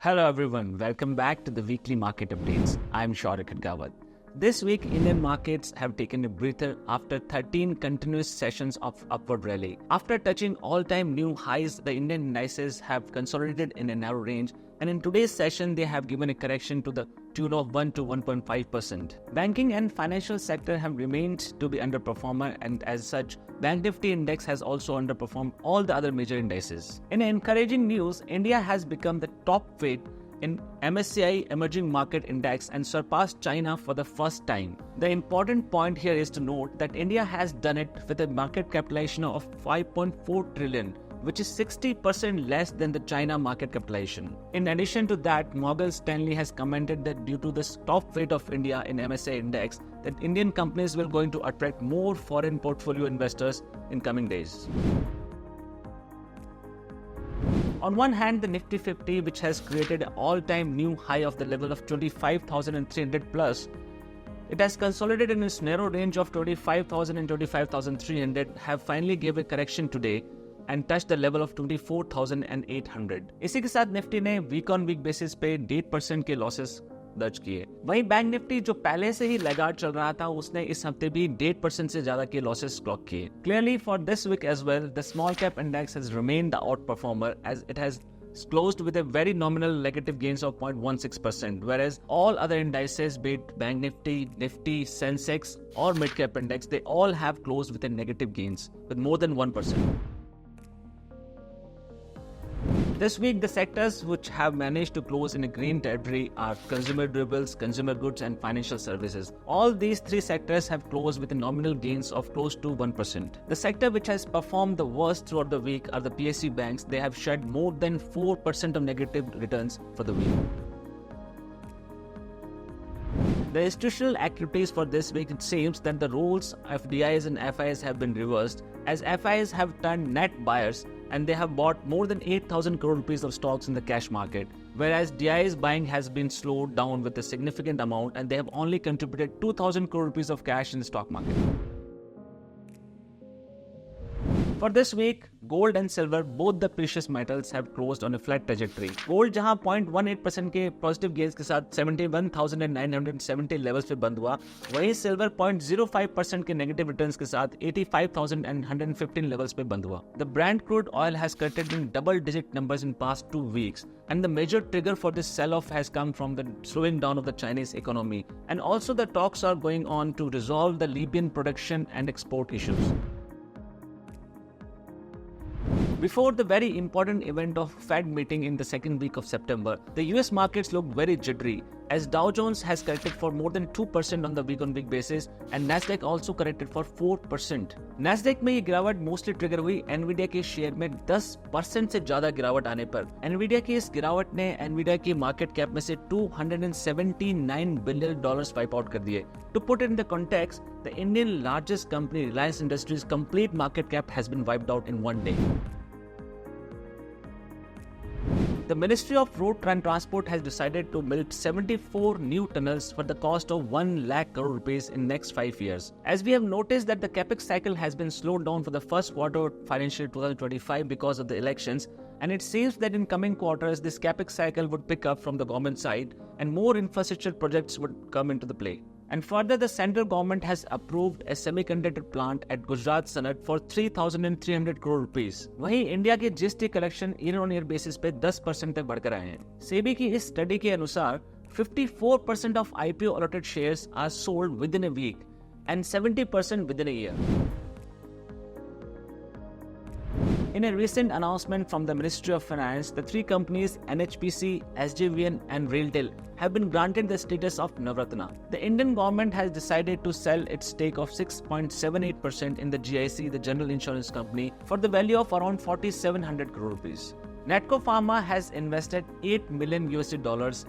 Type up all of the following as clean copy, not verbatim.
Hello everyone, welcome back to the weekly market updates. I'm Shaurik Khadgawat. This week, Indian markets have taken a breather after 13 continuous sessions of upward rally. After touching all-time new highs, the Indian indices have consolidated in a narrow range, and in today's session, they have given a correction to the tune of 1 to 1.5%. Banking and financial sector have remained to be underperformer, and as such, Bank Nifty index has also underperformed all the other major indices. In encouraging news, India has become the top weight in MSCI Emerging Market Index and surpassed China for the first time. The important point here is to note that India has done it with a market capitalization of 5.4 trillion, which is 60% less than the China market capitalization. In addition to that, Morgan Stanley has commented that due to the top weight of India in MSCI Index, that Indian companies will going to attract more foreign portfolio investors in coming days. On one hand, the Nifty 50, which has created an all-time new high of the level of 25,300 plus, it has consolidated in its narrow range of 25,000 and 25,300, have finally gave a correction today and touched the level of 24,800. इसी के साथ Nifty ने week on week basis पे 8% के losses दर्ज किए। वहीं bank Nifty जो पहले से ही लगातार चल रहा था, उसने इस हफ्ते भी 8% से ज्यादा के लॉसेस क्लॉक किए। Clearly for this week as well, the small cap index has remained the outperformer as it has closed with a very nominal negative gains of 0.16%, whereas all other indices, be it Bank Nifty, Nifty, Sensex or mid cap index, they all have closed with a negative gains with more than 1%. This week, the sectors which have managed to close in a green territory are consumer durables, consumer goods and financial services. All these three sectors have closed with a nominal gains of close to 1%. The sector which has performed the worst throughout the week are the PSU banks. They have shed more than 4% of negative returns for the week. The institutional activities for this week, it seems that the roles of DIs and FIs have been reversed, as FIs have turned net buyers and they have bought more than 8,000 crore rupees of stocks in the cash market, whereas DIs buying has been slowed down with a significant amount and they have only contributed 2,000 crore rupees of cash in the stock market. For this week, gold and silver, both the precious metals have closed on a flat trajectory. Gold जहां 0.18% के positive gains के साथ 71,970 levels पे बंद हुआ, वहीं silver 0.05% के negative returns के साथ 85,115 लेवल्स पे बंद हुआ. The Brent crude oil has corrected in double-digit numbers in past 2 weeks, and the major trigger for this sell-off has come from the slowing down of the Chinese economy, and also the talks are going on to resolve the Libyan production and export issues. Before the very important event of Fed meeting in the second week of September, the US markets looked very jittery as Dow Jones has corrected for more than 2% on the week-on-week basis and Nasdaq also corrected for 4%. Nasdaq में ये गिरावट mostly trigger हुई Nvidia के share में 10% से ज्यादा गिरावट आने पर। Nvidia की इस गिरावट ने Nvidia की मार्केट कैप में से $279 billion वाइप आउट कर दिए। To put it in the context, the Indian largest company Reliance Industries' complete market cap has been wiped out in one day. The Ministry of Road and Transport has decided to build 74 new tunnels for the cost of 1 lakh crore rupees in next 5 years. As we have noticed that the capex cycle has been slowed down for the first quarter of financial 2025 because of the elections, and it seems that in coming quarters this capex cycle would pick up from the government side and more infrastructure projects would come into the play. And further, the central government has approved a semiconductor plant at Gujarat Sanat for 3,300 crore rupees. वहीं India के GST collection year on year basis पे 10% तक बढ़कर आए हैं। सेबी की इस study के अनुसार 54% of IPO allotted shares are sold within a week and 70% within a year. In a recent announcement from the Ministry of Finance, the three companies NHPC, SJVN and RailTel have been granted the status of Navratna. The Indian government has decided to sell its stake of 6.78% in the GIC, the general insurance company, for the value of around 4,700 crore rupees. Natco Pharma has invested $8 million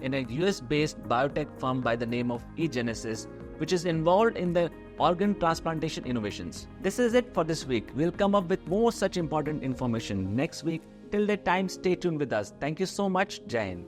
in a US-based biotech firm by the name of eGenesis, which is involved in the organ transplantation innovations. This is it for this week. We'll come up with more such important information next week. Till that time, stay tuned with us. Thank you so much. Jai Hind.